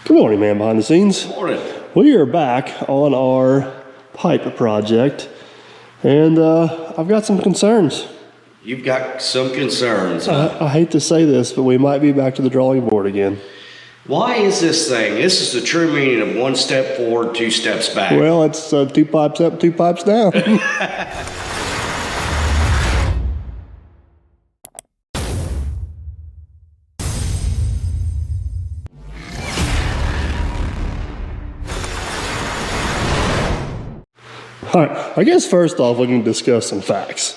Good morning, man behind the scenes. Good morning. We are back on our pipe project, and I've got some concerns. You've got some concerns. I hate to say this, but we might be back to the drawing board again. Why is this thing? This is the true meaning of 1 step forward, 2 steps back. Well, it's 2 pipes up, 2 pipes down. All right, I guess first off, we can discuss some facts.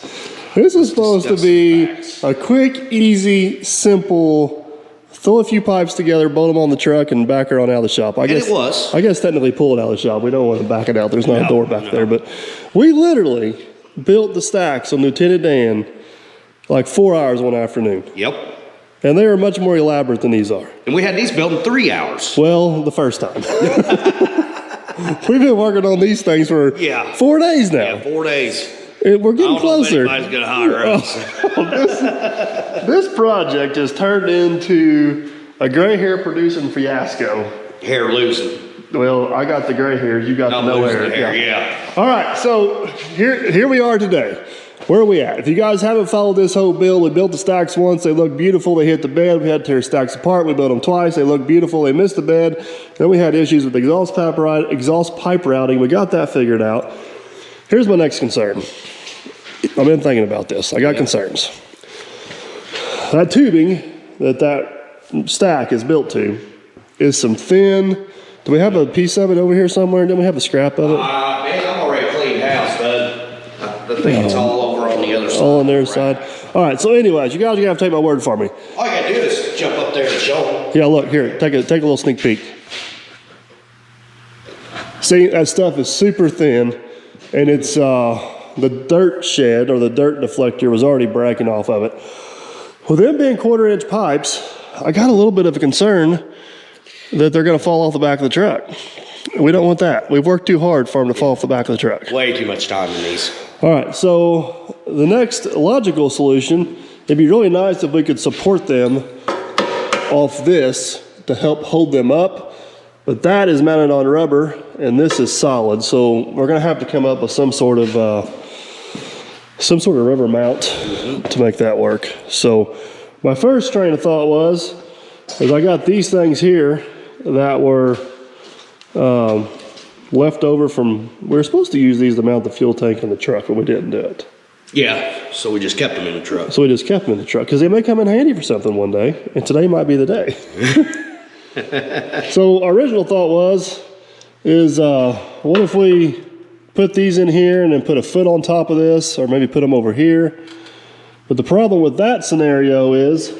This is supposed to be a quick, easy, simple, throw a few pipes together, bolt them on the truck, and back her on out of the shop. I guess technically pull it out of the shop. We don't want to back it out. There's not a door back there. But we literally built the stacks on Lieutenant Dan like 4 hours one afternoon. Yep. And they are much more elaborate than these are. And we had these built in 3 hours. Well, the first time. We've been working on these things for 4 days now. Yeah, 4 days. We're getting closer. I don't know if anybody's going to hire us. This project has turned into a gray hair producing fiasco. Hair losing. Well, I got the gray hair. You got the no hair. Yeah. All right, so here we are today. Where are we at? If you guys haven't followed this whole build, we built the stacks once. They looked beautiful. They hit the bed. We had to tear stacks apart. We built them twice. They looked beautiful. They missed the bed. Then we had issues with exhaust pipe routing. We got that figured out. Here's my next concern. I've been thinking about this. I got concerns. That tubing that stack is built to is some thin. Do we have a piece of it over here somewhere? Don't we have a scrap of it? Man, I've already cleaned house, bud. I think it's all over on the other side. All on their side. All right, so anyways, you guys are going to have to take my word for me. All you got to do is jump up there and show them. Yeah, look, here, take a little sneak peek. See, that stuff is super thin, and it's the dirt shed or the dirt deflector was already breaking off of it. With them being 1/4-inch pipes, I got a little bit of a concern that they're going to fall off the back of the truck. We don't want that. We've worked too hard for them to fall off the back of the truck. Way too much time in these. All right, so the next logical solution, it'd be really nice if we could support them off this to help hold them up, but that is mounted on rubber and this is solid, so we're gonna have to come up with some sort of rubber mount to make that work. So my first train of thought is I got these things here that were left over from, we were supposed to use these to mount the fuel tank in the truck, but we didn't do it. Yeah, so we just kept them in the truck. So we just kept them in the truck because they may come in handy for something one day, and today might be the day. So our original thought is what if we put these in here and then put a foot on top of this, or maybe put them over here? But the problem with that scenario is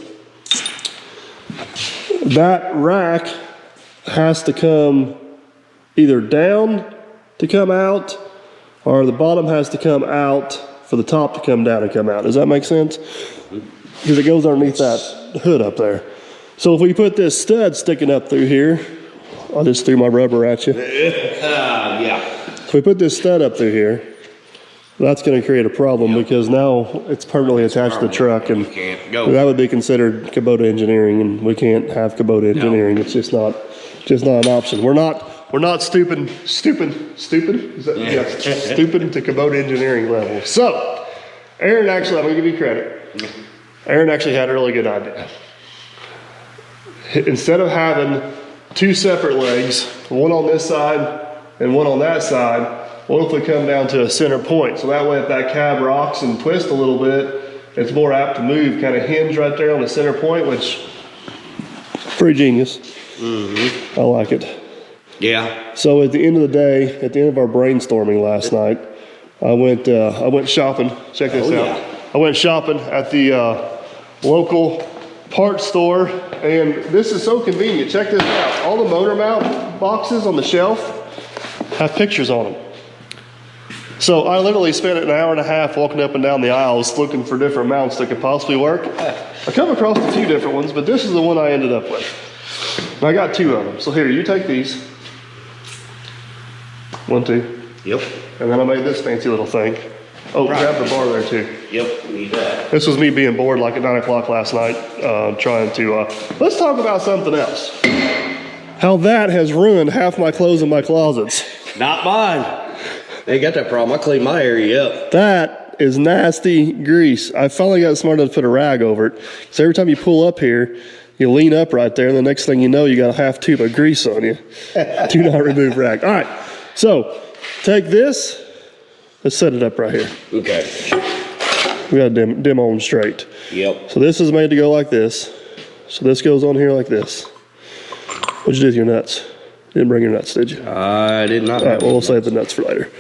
that rack has to come either down to come out, or the bottom has to come out for the top to come down and come out. Does that make sense? Because it goes underneath that hood up there. So if we put this stud sticking up through here, I just threw my rubber at you. Yeah. If we put this stud up through here, that's going to create a problem because now it's permanently attached to the truck, and that would be considered Kubota engineering, and we can't have Kubota engineering. It's just not an option. We're not stupid. Is that, stupid to Kubota engineering level. So, Aaron actually, I'm going to give you credit. Aaron actually had a really good idea. Instead of having 2 separate legs, one on this side and one on that side, what if we come down to a center point? So that way if that cab rocks and twists a little bit, it's more apt to move, kind of hinge right there on the center point, which is pretty genius. I like it. Yeah. So at the end of the day, at the end of our brainstorming last night, I went shopping. Check this out. I went shopping at the local parts store, and this is so convenient. Check this out. All the motor mount boxes on the shelf have pictures on them. So I literally spent an hour and a half walking up and down the aisles looking for different mounts that could possibly work. I come across a few different ones, but this is the one I ended up with. And I got 2 of them. So here, you take these. 1, 2. Yep. And then I made this fancy little thing. Oh, grab the bar there too. Yep, we need that. This was me being bored like at 9 o'clock last night, trying to, let's talk about something else. how that has ruined half my clothes in my closets. Not mine. They ain't got that problem. I clean my area up. That is nasty grease. I finally got smart enough to put a rag over it. So every time you pull up here, you lean up right there, and the next thing you know, you got a half tube of grease on you. Do not remove rag. All right, so take this. Let's set it up right here. Okay. We got to demo them straight. Yep. So this is made to go like this. So this goes on here like this. What'd you do with your nuts? Didn't bring your nuts, did you? I did not. All right, well, we'll save the nuts for later.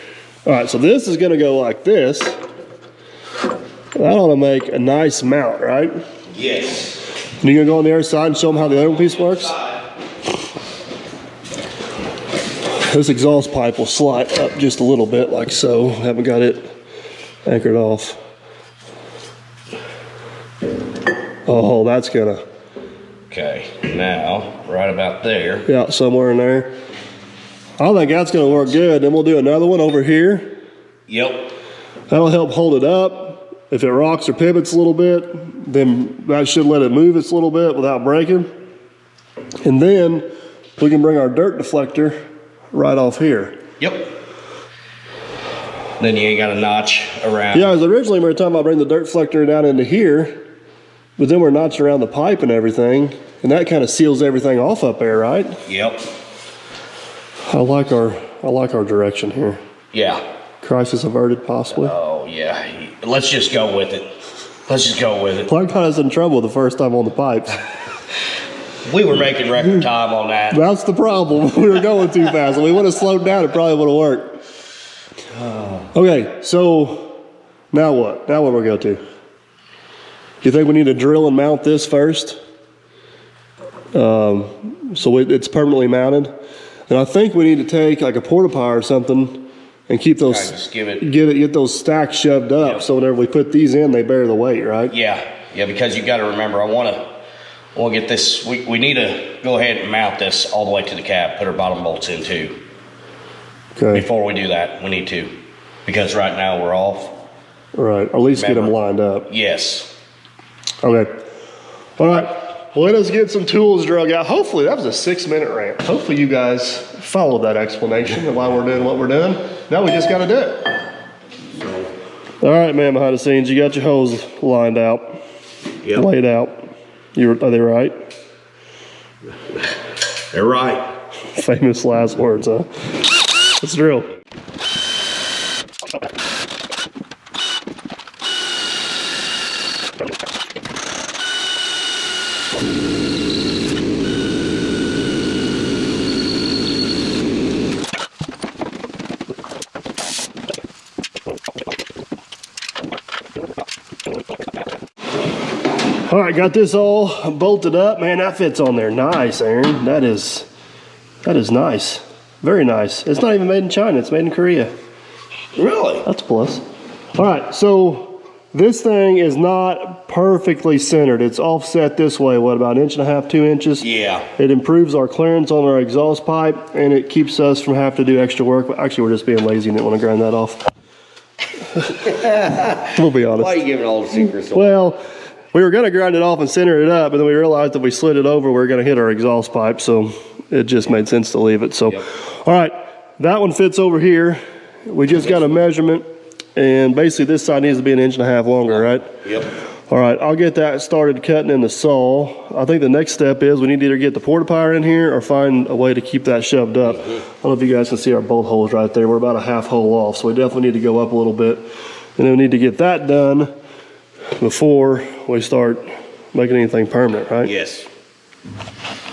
All right, so this is going to go like this. That ought to make a nice mount, right? Yes. And you're going to go on the other side and show them how the other piece works? This exhaust pipe will slide up just a little bit like so. Haven't got it anchored off. Oh, that's going to... Okay, now, right about there. Yeah, somewhere in there. I think that's going to work good. Then we'll do another one over here. Yep. That'll help hold it up. If it rocks or pivots a little bit, then that should let it move a little bit without breaking. And then we can bring our dirt deflector right off here. Yep. Then you ain't got a notch around. Yeah, because originally we were talking about bringing the dirt deflector down into here, but then we're notching around the pipe and everything, and that kind of seals everything off up there, right? Yep. I like our direction here. Yeah. Crisis averted, possibly. Oh, yeah. Let's just go with it. Let's just go with it. Clark got us in trouble the first time on the pipes. We were making record time on that. That's the problem. We were going too fast. If we would have slowed down, it probably would have worked. Okay, so now what? Now what we're going to? Do you think we need to drill and mount this first? So it's permanently mounted. And I think we need to take like a porta potty or something and keep those, just get those stacks shoved up. Yep. So whenever we put these in, they bear the weight, right? Yeah, because you got to remember, I want to get this. We need to go ahead and mount this all the way to the cab. Put our bottom bolts in too. Okay. Before we do that, we need to, because right now we're off. All right, or at least get them lined up. Yes. Okay. All right. Well, let us get some tools drug out. Hopefully, that was a 6-minute rant. Hopefully, you guys followed that explanation of why we're doing what we're doing. Now we just got to do it. All right, man, behind the scenes, you got your hose lined out, laid out. Are they right? They're right. Famous last words, huh? Let's drill. All right, got this all bolted up. Man, that fits on there nice, Aaron. That is nice. Very nice. It's not even made in China. It's made in Korea. Really? That's a plus. All right, so this thing is not perfectly centered. It's offset this way, what, about 1.5 inches, 2 inches? Yeah. It improves our clearance on our exhaust pipe, and it keeps us from having to do extra work. Actually, we're just being lazy and didn't want to grind that off. We'll be honest. Why are you giving all the secrets away? Well, we were going to grind it off and center it up, but then we realized that we slid it over, we were going to hit our exhaust pipe, so it just made sense to leave it. So, All right, that one fits over here. We just got a measurement, and basically this side needs to be 1.5 inches longer, right? Yep. All right, I'll get that started cutting in the saw. I think the next step is we need to either get the porta potty in here or find a way to keep that shoved up. I don't know if you guys can see our bolt holes right there. We're about a half hole off, so we definitely need to go up a little bit. And then we need to get that done before we start making anything permanent, right? Yes.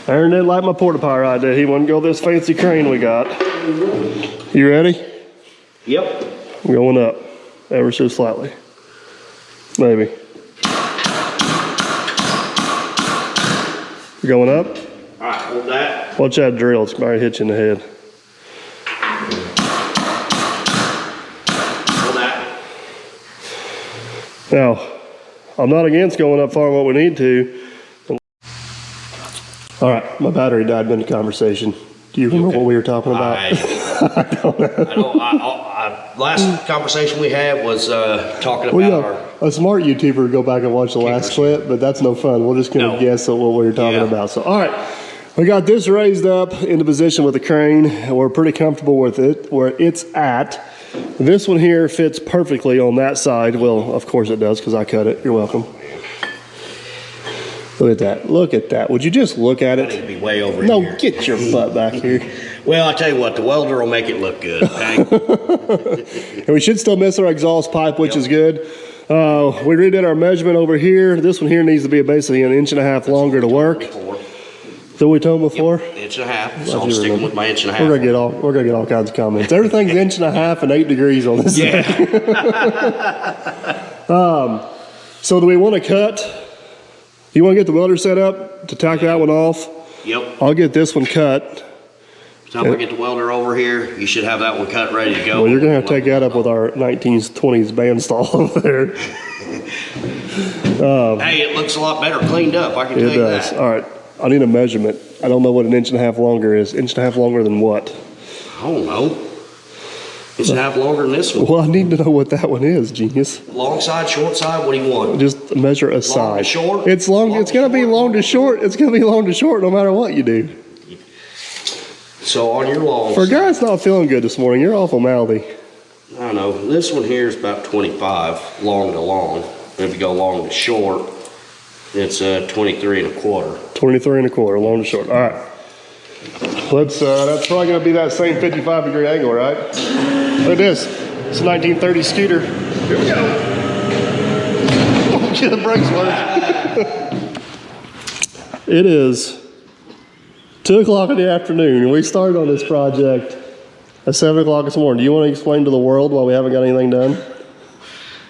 Aaron didn't like my porta potty right there. He wouldn't go this fancy crane we got. You ready? Yep. I'm going up ever so slightly. Maybe. You going up? All right, hold that. Watch that drill. It's going to hit you in the head. Hold that. Now, I'm not against going up far what we need to. All right, my battery died in the conversation. Do you remember what we were talking about? I don't know. Last conversation we had was talking about a smart YouTuber would go back and watch the last clip, but that's no fun. We're just going to guess at what we were talking about. So, all right, We got this raised up into position with the crane, and we're pretty comfortable with it where it's at. This one here fits perfectly on that side. Well, of course it does because I cut it. You're welcome. Look at that. Look at that. Would you just look at it? I need to be way over No, here. get your butt back here. Well, I tell you what, the welder will make it look good, okay? And we should still miss our exhaust pipe, which is good. We redid our measurement over here. This one here needs to be basically 1.5 inches longer to work. So we told them before? Yep, 1.5 inches, so I'm sticking with my 1.5 inches. We're gonna get all kinds of comments. Everything's 1.5 inches and 8 degrees on this. Yeah. So do we want to cut? You want to get the welder set up to tack that one off? Yep. I'll get this one cut. So I'm gonna get the welder over here. You should have that one cut, ready to go. Well, you're gonna have to take that up with our 1920s bandstall over there. Hey, it looks a lot better cleaned up, I can tell It you does. that. All right. I need a measurement. I don't know what 1.5 inches longer is. 1.5 inches longer than what? I don't know. 1.5 inches longer than this one. Well, I need to know what that one is, genius. Long side, short side, what do you want? Just measure a side. Long to short? It's long. It's gonna be long to short. It's gonna be long to short, no matter what you do. So on your long For a side, guy that's not feeling good this morning, you're awful mouthy. I don't know, this one here is about 25 long to long. If you go long to short, it's 23.25. 23.25, long to short. All right. Let's. That's probably gonna be that same 55-degree angle, right? Look at this. It's a 1930 scooter. Here we go. Oh, get the brakes work. It is 2 o'clock in the afternoon, and we started on this project at 7 o'clock this morning. Do you want to explain to the world why we haven't got anything done?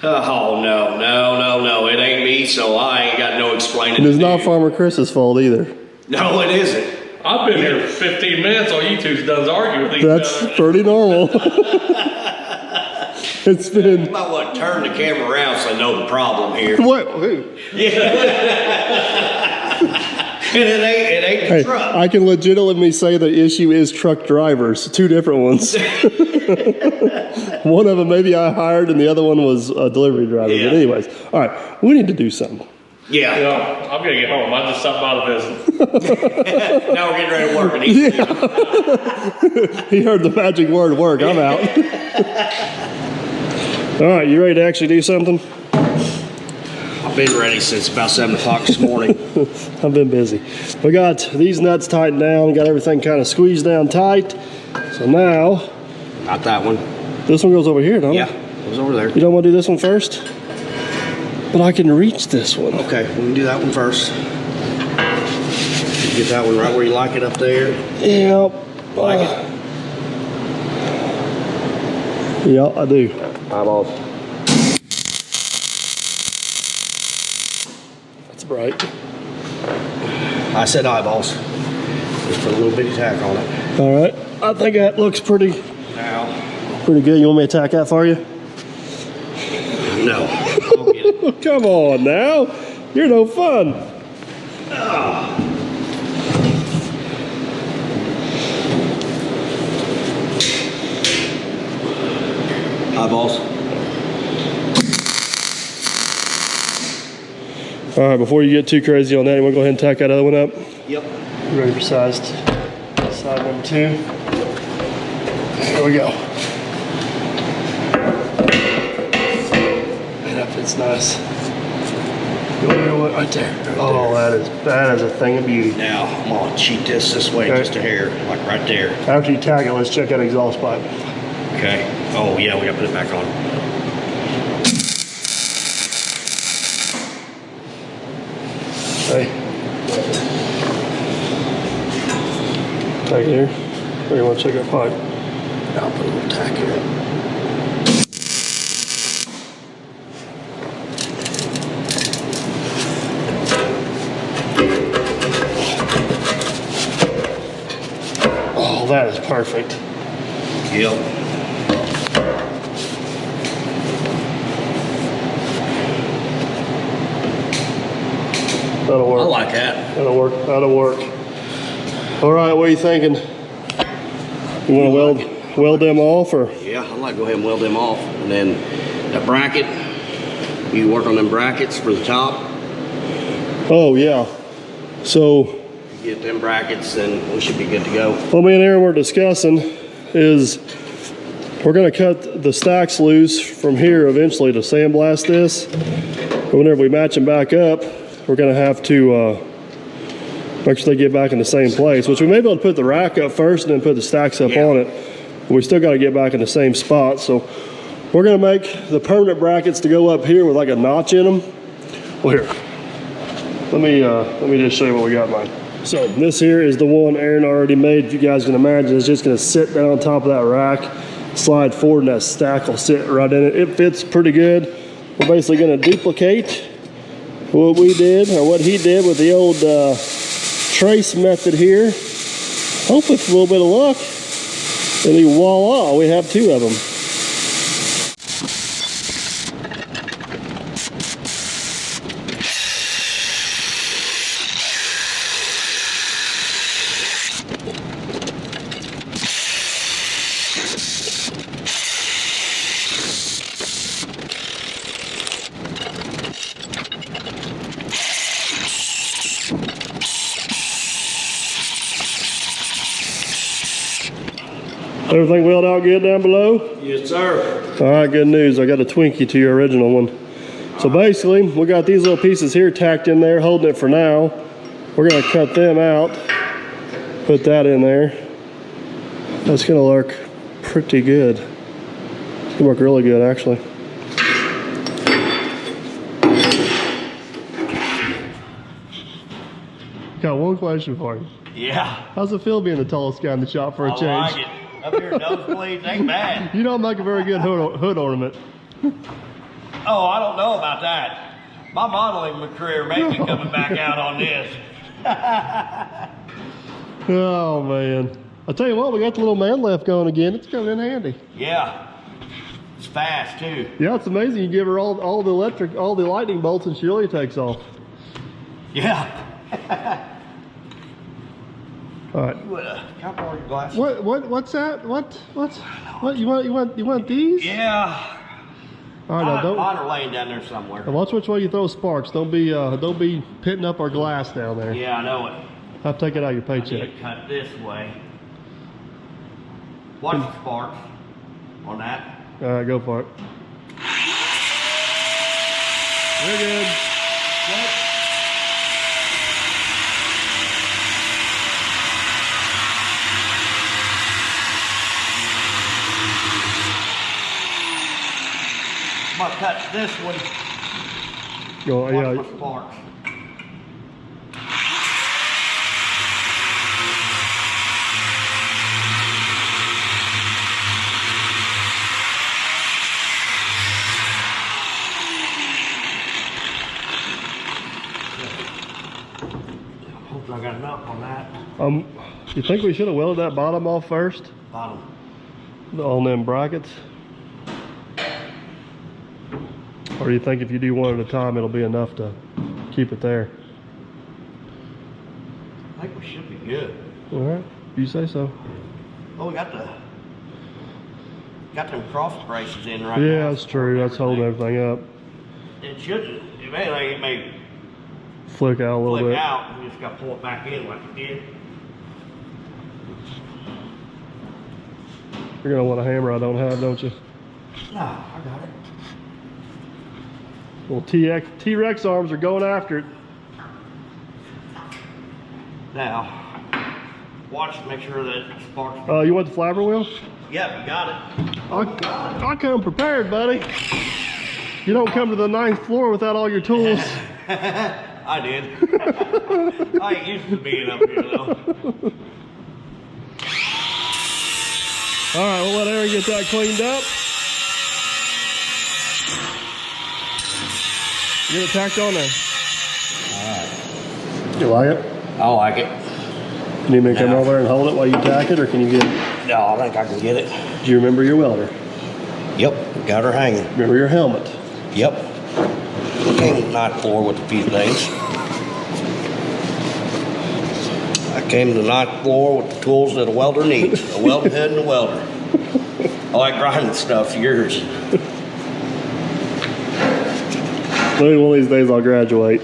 Oh, no, it ain't me, so I ain't got no explaining. And it's to not do. Farmer Chris's fault either. No, it isn't. I've been here for 15 minutes. All you two's done is argue with each That's other. pretty normal. It's been. You might want to turn the camera around so I know the problem here. What? Who? And it ain't the Hey, truck. I can legitimately say the issue is truck drivers. Two different ones. One of them maybe I hired, and the other one was a delivery driver. Yeah. But anyways, all right, we need to do something. Yeah. Yeah, I'm gonna get home. I just stopped by the visit. Now we're getting ready to work. And He heard the magic word work. I'm out. All right, you ready to actually do something? I've been ready since about 7 o'clock this morning. I've been busy. We got these nuts tightened down, got everything kind of squeezed down tight. So now, Not that one. this one goes over here, don't Yeah, it? it was over there. You don't want to do this one first? But I can reach this one. Okay, we can do that one first. Get that one right where you like it up there. Yep. Like it? Yeah, I do. Eyeballs. That's bright. I said eyeballs. Just put a little bitty tack on it. All right. I think that looks pretty Now, good. You want me to tack that for you? no. I'll get it. Come on now. You're no fun. Eyeballs. All right, before you get too crazy on that, you want to go ahead and tack that other one up? Yep. You ready for side number 2? Here we go. Man, that fits nice. You want to go right there? Oh, that is a thing of beauty. Now, I'm gonna cheat this way Okay. just a hair, like right there. After you tag it, let's check that exhaust pipe. Okay. Oh yeah, we gotta put it back on. Hey. Tag here. Or you want to check that pipe? I'll put a little tack here. Oh, that is perfect. Yep. That'll work. I like that. That'll work. That'll work. All right, what are you thinking? You want to weld them off, or? Yeah, I'd like to go ahead and weld them off. And then that bracket, you work on them brackets for the top. Oh yeah. So get them brackets, and we should be good to go. What me and Aaron were discussing is we're gonna cut the stacks loose from here eventually to sandblast this. But whenever we match them back up, we're gonna have to make sure they get back in the same place, which we may be able to put the rack up first and then put the stacks up on it. But we still gotta get back in the same spot. So we're gonna make the permanent brackets to go up here with like a notch in them. Well, here, let me just show you what we got mine. So this here is the one Aaron already made. If you guys can imagine, it's just gonna sit down on top of that rack, slide forward, and that stack will sit right in it. It fits pretty good. We're basically gonna duplicate what we did, or what he did with the old trace method here. Hope with a little bit of luck, and voila, we have two of them. Everything wheeled out good down below? Yes, sir. All right, good news. I got a Twinkie to your original one. So basically, we got these little pieces here tacked in there, holding it for now. We're gonna cut them out, put that in there. That's gonna work pretty good. It's gonna work really good, actually. Got one question for you. Yeah. How's it feel being the tallest guy in the shop for a change? I like it. Up here, nosebleeds ain't bad. You don't make a very good hood ornament. Oh, I don't know about that. My modeling career may be coming back out on this. Oh man. I'll tell you what, we got the little man lift going again. It's coming in handy. Yeah. It's fast too. Yeah, it's amazing. You give her all the lightning bolts and she really takes off. Yeah. All right. Can I borrow your glasses? What's that? What you want these? Yeah. All right, now don't. Mine are laying down there somewhere. Now watch which way you throw sparks. Don't be pitting up our glass down there. Yeah, I know it. I'll take it out of your I need paycheck. to cut this way. Watch the sparks on that. All right, go for it. We're good. I'm gonna cut this one. Go, Watch yeah. my sparks. Hopefully I got enough on that. You think we should have welded that bottom off first Bottom. on them brackets? Or do you think if you do one at a time, it'll be enough to keep it there? I think we should be good. All right, you say so. Oh, we got them cross braces in right now. Yeah, that's true. That's holding everything up. It shouldn't. If anything, it may Flick out a little flick bit. out. You just got to pull it back in like it did. You're gonna want a hammer I don't have, don't you? No, I got it. Well, T-Rex arms are going after it. Now, watch to make sure that sparks. You want the flapper wheel? Yep, you got it. I come prepared, buddy. You don't come to the 9th floor without all your tools. I did. I ain't used to being up here though. All right, we'll let Aaron get that cleaned up. Get it tacked on there. All right. You like it? I like it. You need me to come over there and hold it while you tack it, or can you get it? No, I think I can get it. Do you remember your welder? Yep, got her hanging. Remember your helmet? Yep. Came to night floor with a few things. I came to the night floor with the tools that a welder needs. A welding head and a welder. I like grinding stuff, yours. Maybe one of these days I'll graduate.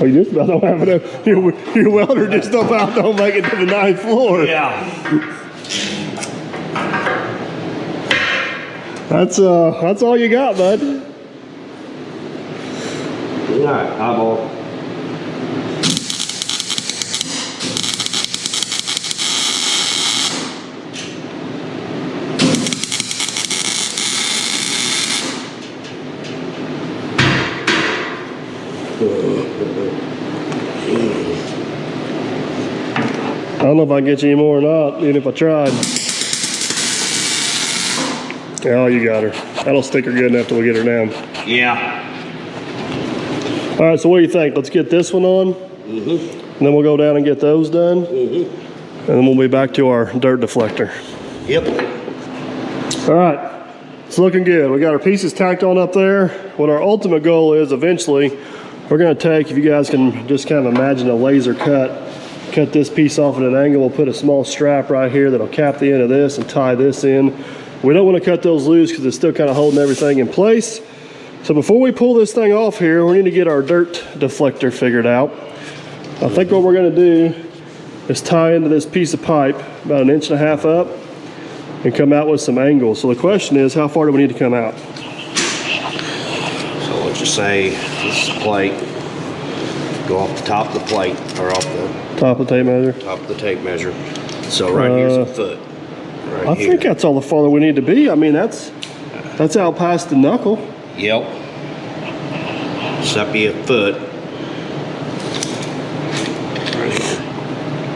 Oh, you just about don't have enough. Your welder just about don't make it to the 9th floor. Yeah. That's all you got, bud. All right, eyeball. I don't know if I can get you any more or not, even if I tried. Oh, you got her. That'll stick her good enough till we get her down. Yeah. All right, so what do you think? Let's get this one on, and then we'll go down and get those done, and then we'll be back to our dirt deflector. Yep. All right, it's looking good. We got our pieces tacked on up there. What our ultimate goal is eventually, we're gonna take, if you guys can just kind of imagine a laser cut this piece off at an angle. We'll put a small strap right here that'll cap the end of this and tie this in. We don't want to cut those loose because it's still kind of holding everything in place. So before we pull this thing off here, we need to get our dirt deflector figured out. I think what we're gonna do is tie into this piece of pipe about 1.5 inches up and come out with some angles. So the question is, how far do we need to come out? So let's just say this is the plate. Go off the top of the plate, or off the Top of the tape measure? top of the tape measure. So right here's a foot. Right I here. think that's all the farther we need to be. I mean, that's out past the knuckle. Yep. So that'd be a foot. Right here.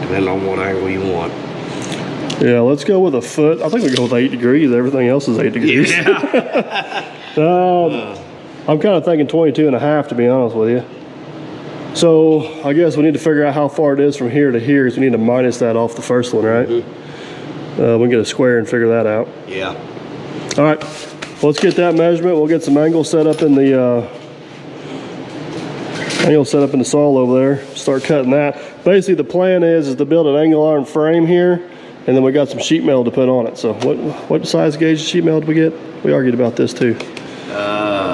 Depending on what angle you want. Yeah, let's go with a foot. I think we go with 8 degrees. Everything else is 8 degrees. Yeah. I'm kind of thinking 22.5 to be honest with you. So I guess we need to figure out how far it is from here to here because we need to minus that off the first one, right? We can get a square and figure that out. Yeah. All right, well, let's get that measurement. We'll get some angles set up in the saw over there. Start cutting that. Basically, the plan is to build an angle iron frame here, and then we got some sheet metal to put on it. So what size gauge sheet metal did we get? We argued about this too.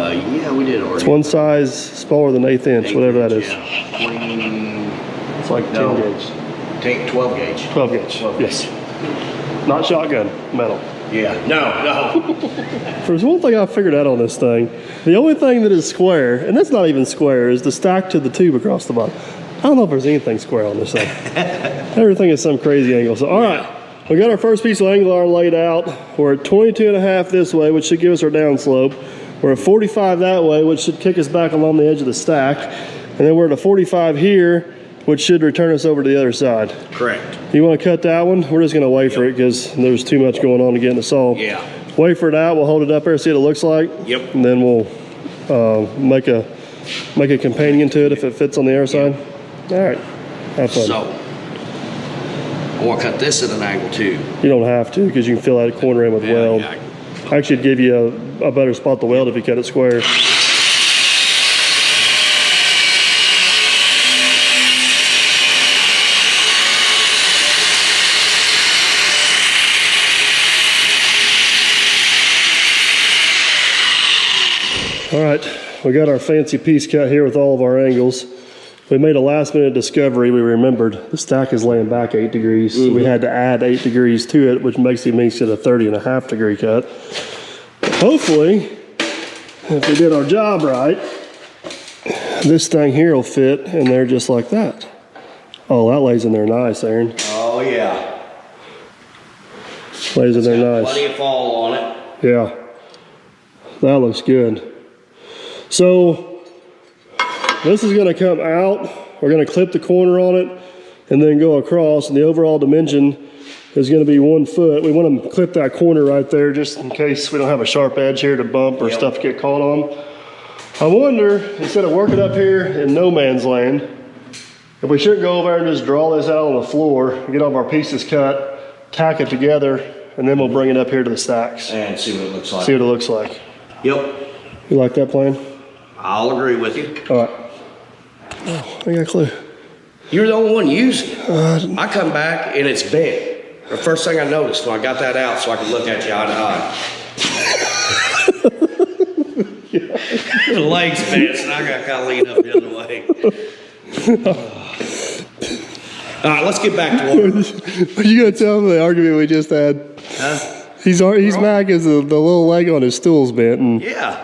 Yeah, we did already. It's one size smaller than 1/8 inch, whatever that is. Yeah. It's like 10 gauge. Take 12 gauge. 12 gauge, yes. Not shotgun, metal. Yeah. No. There's one thing I figured out on this thing. The only thing that is square, and that's not even square, is the stack to the tube across the bottom. I don't know if there's anything square on this thing. Everything is some crazy angle. So, all right, we got our first piece of angle iron laid out. We're at 22.5 this way, which should give us our downslope. We're at 45 that way, which should kick us back along the edge of the stack. And then we're at a 45 here, which should return us over to the other side. Correct. You want to cut that one? We're just going to wafer it because there's too much going on to get in the saw. Yeah. Wafer it out. We'll hold it up there, see what it looks like. Yep. And then we'll make a companion to it if it fits on the other side. All right. Have fun. So I want to cut this at an angle too. You don't have to because you can fill that corner in with weld. Yeah. Actually, it'd give you a better spot to weld if you cut it square. All right, we got our fancy piece cut here with all of our angles. We made a last minute discovery. We remembered the stack is laying back 8 degrees. So we had to add 8 degrees to it, which makes it a 30.5 degree cut. Hopefully, if we did our job right, this thing here will fit in there just like that. Oh, that lays in there nice, Aaron. Oh yeah. Lays in there nice. Plenty of fall on it. Yeah, that looks good. So this is gonna come out. We're gonna clip the corner on it and then go across, and the overall dimension is gonna be 1 foot. We wanna clip that corner right there just in case we don't have a sharp edge here to bump or stuff to get caught on. I wonder, instead of working up here in no man's land, if we shouldn't go over there and just draw this out on the floor, get all of our pieces cut, tack it together, and then we'll bring it up here to the stacks. And see what it looks like. See what it looks like. Yep. You like that plan? I'll agree with you. All right. Oh, I got a clue. You're the only one using it. I come back and it's bent. The first thing I noticed when I got that out so I could look at you eye to eye. The legs bent, and I got kind of leaned up the other way. All right, let's get back to work. Are you gonna tell him the argument we just had? Huh? He's mad because the little leg on his stool's bent, and Yeah,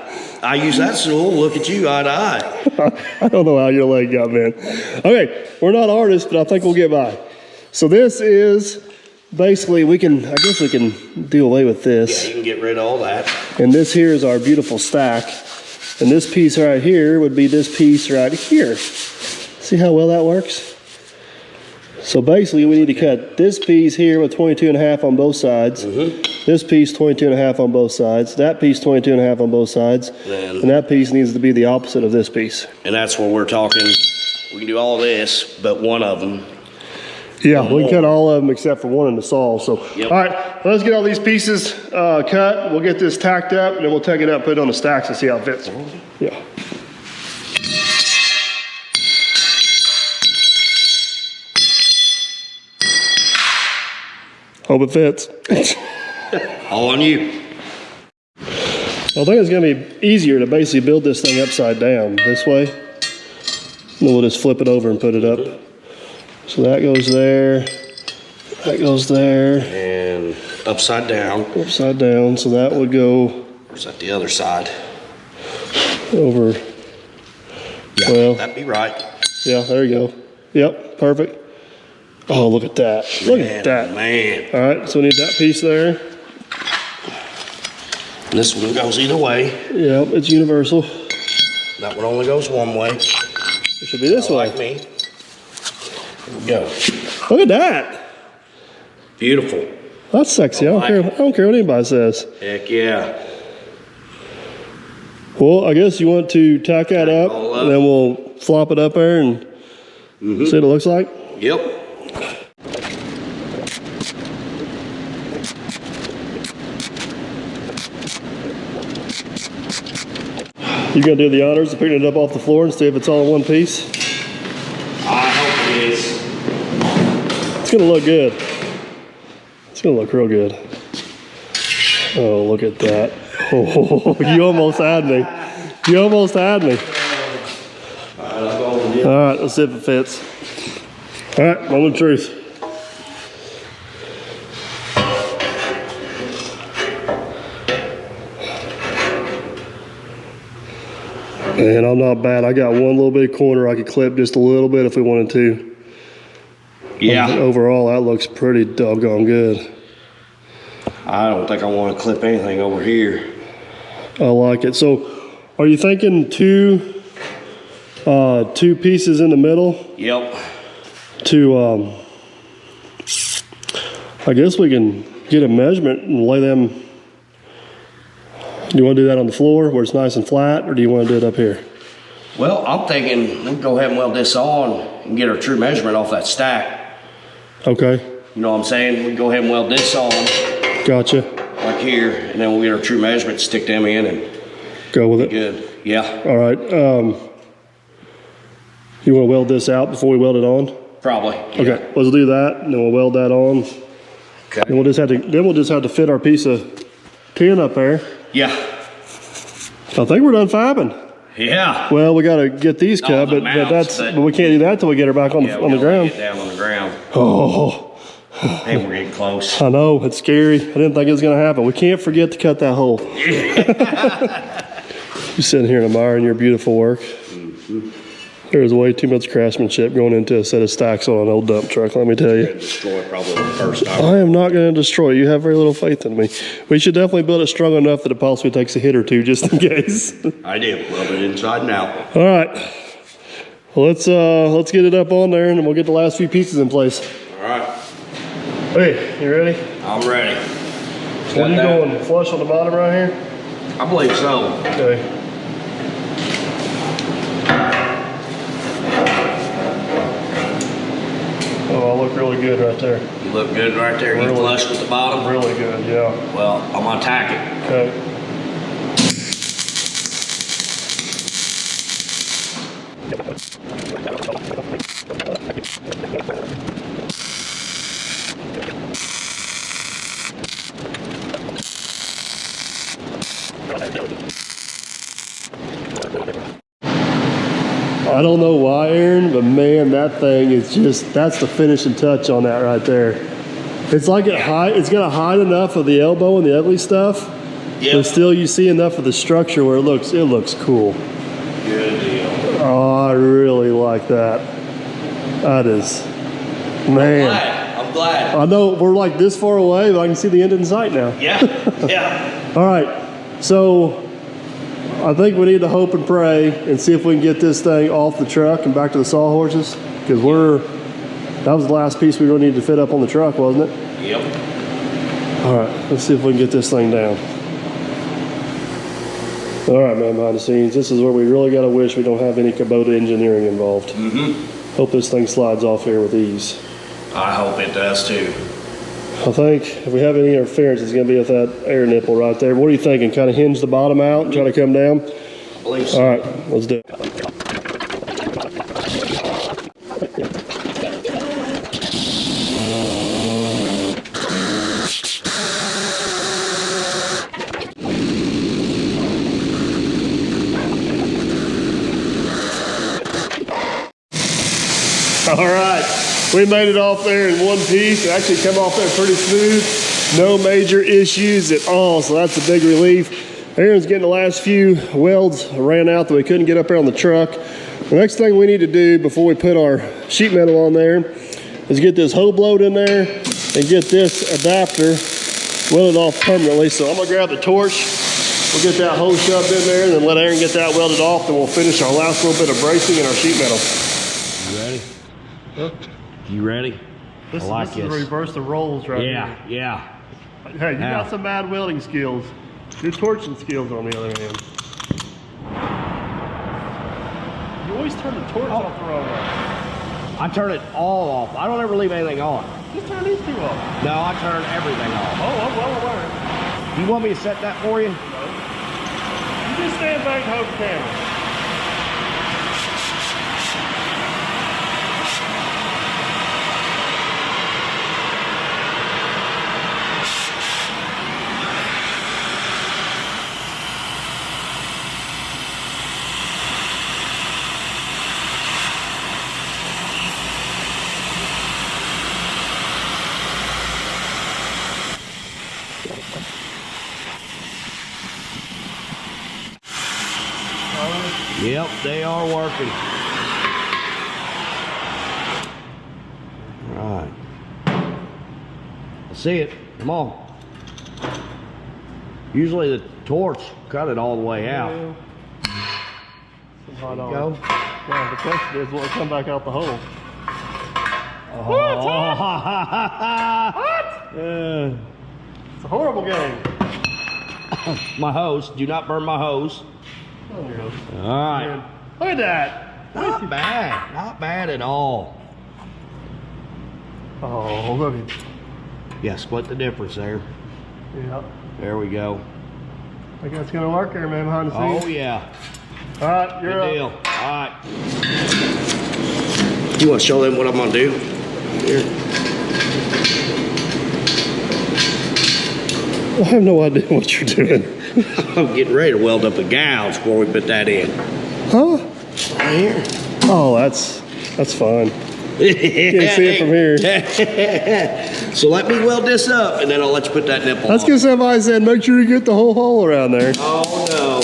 I use that stool. Look at you, eye to eye. I don't know how your leg got bent. Okay, we're not artists, but I think we'll get by. So this is basically, I guess we can do away with Yeah, this. you can get rid of all that. And this here is our beautiful stack. And this piece right here would be this piece right here. See how well that works? So basically we need to cut this piece here with 22.5 on both sides. This piece 22.5 on both sides. That piece 22.5 on both sides. And that piece needs to be the opposite of this piece. And that's where we're talking. We can do all this, but one of them. Yeah, we can cut all of them except for one in the saw. So, Yep. All right, let's get all these pieces cut. We'll get this tacked up, and then we'll take it up, put it on the stacks, and see how it fits. Yeah. Hope it fits. All on you. I think it's going to be easier to basically build this thing upside down this way. And then we'll just flip it over and put it up. So that goes there. That goes there. And upside down. Upside down. So that would go Or is that the other side? over. Yeah, Well, that'd be right. yeah, there you go. Yep, perfect. Oh, look at that. Look at that. Man. All right, so we need that piece there. This one goes either way. Yep, it's universal. That one only goes one way. It should be this way. Like me. Here we go. Look at that. Beautiful. That's sexy. I don't care what anybody says. Heck yeah. Well, I guess you want to tack that up, all up. and then we'll flop it up there and see what it looks like. Yep. You gonna do the honors of picking it up off the floor and see if it's all in one piece? I hope it is. It's gonna look good. It's gonna look real good. Oh, look at that. Oh, you almost had me. You almost had me. All right, let's see if it fits. All right, moment of truth. And I'm not bad. I got one little bit corner I could clip just a little bit if we wanted to. Yeah. Overall, that looks pretty doggone good. I don't think I want to clip anything over here. I like it. So, are you thinking two pieces in the middle? Yep. I guess we can get a measurement and lay them. Do you want to do that on the floor where it's nice and flat, or do you want to do it up here? Well, I'm thinking we'll go ahead and weld this on and get our true measurement off that stack. Okay. You know what I'm saying? We go ahead and weld this on Gotcha. like here, and then we'll get our true measurement, stick them in, and Go with it. good. Yeah, All right. You want to weld this out before we weld it on? probably. Okay. Let's do that, and then we'll weld that on. Okay. And we'll just have to fit our piece of tin up there. Yeah. I think we're done fabbing. Yeah. Well, we got to get these cut, the but mounts, but we can't do that till we get her back on Yeah, the ground. Get down on the ground. Oh, Hey, we're getting close. I know, it's scary. I didn't think it was going to happen. We can't forget to cut that hole. You're sitting here admiring your beautiful work. There's way too much craftsmanship going into a set of stacks on an old dump truck, let me tell you. Destroy probably the first time. I am not going to destroy it. You have very little faith in me. We should definitely build it strong enough that it possibly takes a hit or two just in case. I did. Weld it inside and out. All right. Well, let's get it up on there, and then we'll get the last few pieces in place. All right. Hey, you ready? I'm ready. What are you going flush on the bottom right here? I believe so. Okay. Oh, I look really good right there. You look good right there. You Really? flush with the bottom. Really good, yeah. Well, I'm gonna tack it. Okay. I I don't know why, Aaron, but man, that thing is just, that's the finishing touch on that right there. It's like it's gonna hide enough of the elbow and the ugly stuff, but still you see enough of the structure where it looks cool. Good deal. Oh, I really like that. That is, man. I'm glad. I know we're like this far away, but I can see the end in sight now. Yeah, yeah. All right, so I think we need to hope and pray and see if we can get this thing off the truck and back to the sawhorses, because that was the last piece we really needed to fit up on the truck, wasn't it? Yep. All right, let's see if we can get this thing down. All right, man, behind the scenes, this is where we really got to wish we don't have any Kubota engineering involved. Hope this thing slides off here with ease. I hope it does too. I think if we have any interference, it's going to be with that air nipple right there. What are you thinking? Kind of hinge the bottom out and try to come down? I believe so. All right, let's do it. All right, we made it off there in one piece. It actually came off there pretty smooth. No major issues at all, so that's a big relief. Aaron's getting the last few welds ran out that we couldn't get up there on the truck. The next thing we need to do before we put our sheet metal on there is get this hole blowed in there and get this adapter welded off permanently. So I'm gonna grab the torch, we'll get that hole shoved in there and then let Aaron get that welded off, then we'll finish our last little bit of bracing in our sheet metal. You ready? Huh? You ready? This is reverse the rolls right here. Yeah. Hey, you got some bad welding skills. Your torching skills, on the other hand. You always turn the torch off the wrong way. I turn it all off. I don't ever leave anything on. Just turn these two off. No, I turn everything off. Oh, I'm well aware. You want me to set that for you? No. You just stand back and hold the camera. Yep, they are working. All right. I see it. Come on. Usually the torch cut it all the way out. There you go. Now the question is, will it come back out the hole? What? It's a horrible game. My hose. Do not burn my hose. Oh, your hose. All right. Man, look at that. Not bad. Not bad at all. Oh, look at. Yeah, split the difference there. Yeah. There we go. I think that's gonna work there, man, behind the scenes. Oh, yeah. All right, you're Good up. deal. All right. You want to show them what I'm going to do? Here. I have no idea what you're doing. I'm getting ready to weld up a gouge before we put that in. Huh? Right here. Oh, that's fine. You can't see it from here. So let me weld this up, and then I'll let you put that nipple That's on. because somebody said make sure you get the whole hole around there. Oh, no.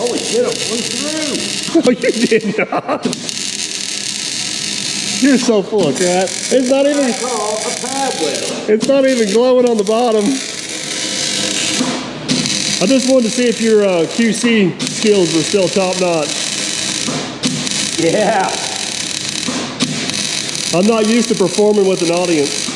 Holy shit, I flew through. No, you did not. You're so full of crap. It's not even. That's called a pad weld. It's not even glowing on the bottom. I just wanted to see if your QC skills were still top notch. Yeah. I'm not used to performing with an audience.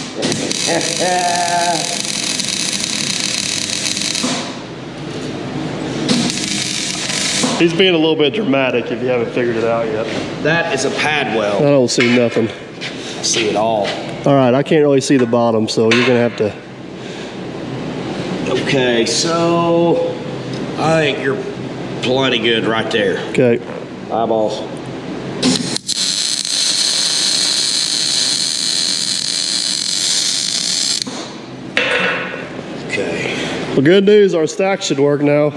He's being a little bit dramatic if you haven't figured it out yet. That is a pad I weld. don't see nothing. I see it all. All right, I can't really see the bottom, so you're gonna have to. Okay, so I think you're plenty good right there. Okay. Eyeballs. Okay. Well, good news, our stack should work now.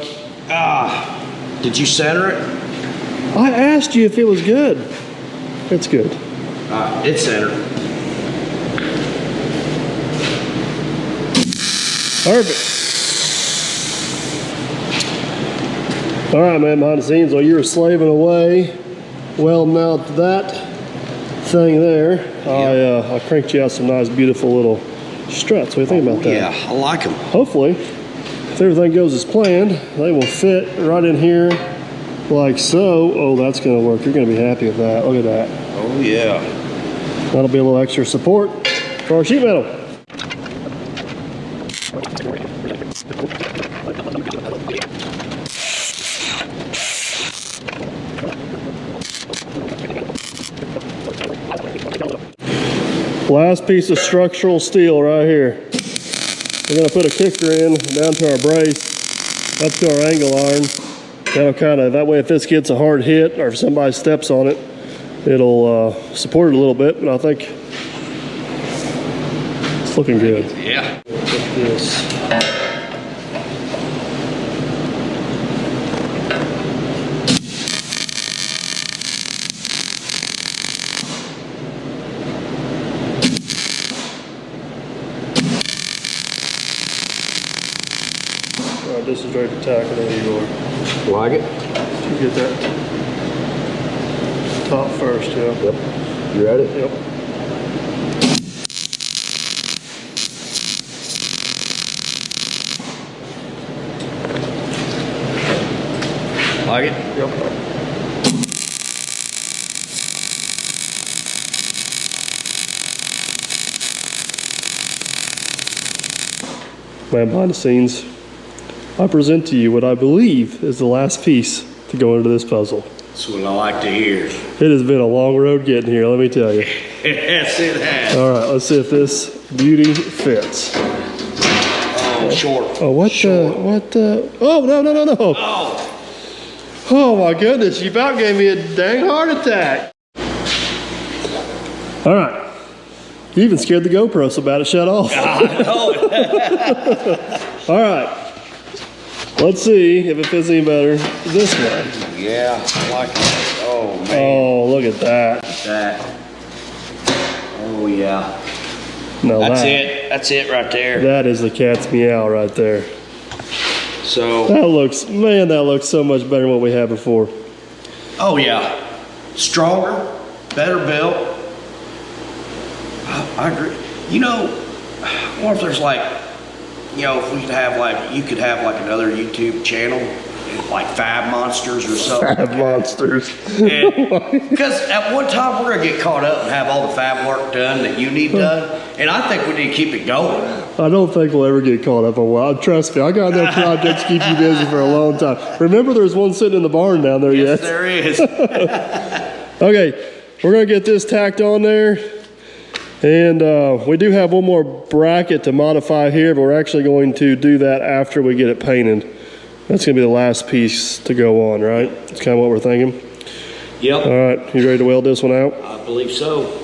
Did you center it? I asked you if it was good. It's good. It's center. Perfect. All right, man, behind the scenes, while you were slaving away, welding out that thing there, I cranked you out some nice, beautiful little struts. What do you think about that? Yeah, I like them. Hopefully, if everything goes as planned, they will fit right in here like so. Oh, that's gonna work. You're gonna be happy with that. Look at that. Oh, yeah. That'll be a little extra support for our sheet metal. Last piece of structural steel right here. We're gonna put a kicker in down to our brace, up to our angle iron. That'll kind of, that way if this gets a hard hit or if somebody steps on it, it'll support it a little bit, but I think it's looking good. Yeah. Look at this. All right, this is ready to tackle. There you are. Like it? You get that top first, yeah. Yep. You ready? Yep. Like it? Yep. Man behind the scenes, I present to you what I believe is the last piece to go into this puzzle. That's what I like to hear. It has been a long road getting here, let me tell you. Yes, it has. All right, let's see if this beauty fits. Oh, short. Oh, what the, oh, no. Oh. Oh my goodness, you about gave me a dang heart attack. All right. You even scared the GoPro so bad it shut off. I know. All right. Let's see if it fits any better this way. Yeah, I like it. Oh, man. Oh, look at that. That. Oh, yeah. No, That's it. That's it right there. That is the cat's meow right there. So. That looks, man, that looks so much better than what we had before. Oh, yeah. Stronger, better built. I agree. You know, I wonder if there's like, you know, if we could have like, you could have like another YouTube channel, like Fab Monsters or something. Fab Monsters. Because at one time we're gonna get caught up and have all the fab work done that you need done, and I think we need to keep it going. I don't think we'll ever get caught up on well. Trust me, I got enough projects to keep you busy for a long time. Remember, there's one sitting in the barn down there Yes, yet. there is. Okay, we're gonna get this tacked on there. And we do have one more bracket to modify here, but we're actually going to do that after we get it painted. That's gonna be the last piece to go on, right? That's kind of what we're thinking. Yep. All right, you ready to weld this one out? I believe so.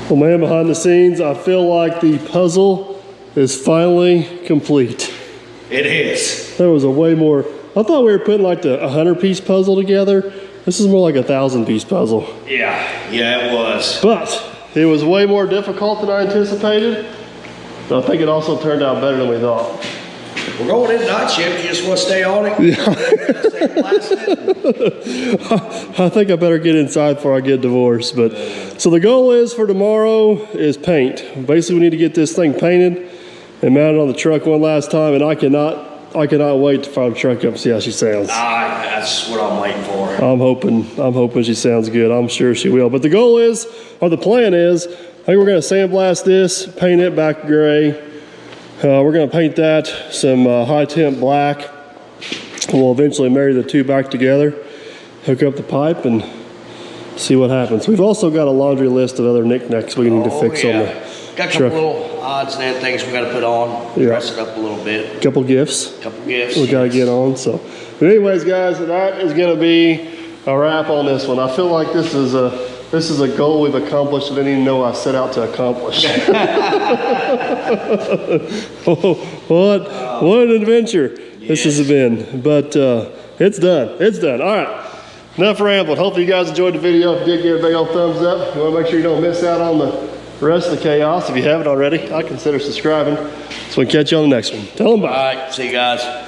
Well, man, behind the scenes, I feel like the puzzle is finally complete. It is. There was a way more, I thought we were putting like the 100-piece puzzle together. This is more like a 1,000-piece puzzle. Yeah, it was. But it was way more difficult than I anticipated. But I think it also turned out better than we thought. We're going in night shift. You just want to stay on it? Yeah. Stay blasted? I think I better get inside before I get divorced. But so the goal is for tomorrow is paint. Basically, we need to get this thing painted and mounted on the truck one last time. And I cannot wait to fire the truck up and see how she sounds. That's what I'm waiting for. I'm hoping she sounds good. I'm sure she will. But the goal is, or the plan is, I think we're going to sandblast this, paint it back gray. We're going to paint that some high temp black. We'll eventually marry the two back together, hook up the pipe, and see what happens. We've also got a laundry list of other knickknacks we need to fix on the got a truck. couple little odds and things we got to put on, Yeah. dress it up a little bit. Couple gifts Couple gifts. we gotta yes. get on. So, but anyways, guys, that is gonna be a wrap on this one. I feel like this is a goal we've accomplished that I didn't even know I set out to accomplish. what an adventure this has been. But it's done. It's done. All right. Enough rambling. Hopefully you guys enjoyed the video. If you did, give it a big old thumbs up. You want to make sure you don't miss out on the rest of the chaos. If you haven't already, I consider subscribing. So we can catch you on the next one. Tell them bye. All right, see you guys.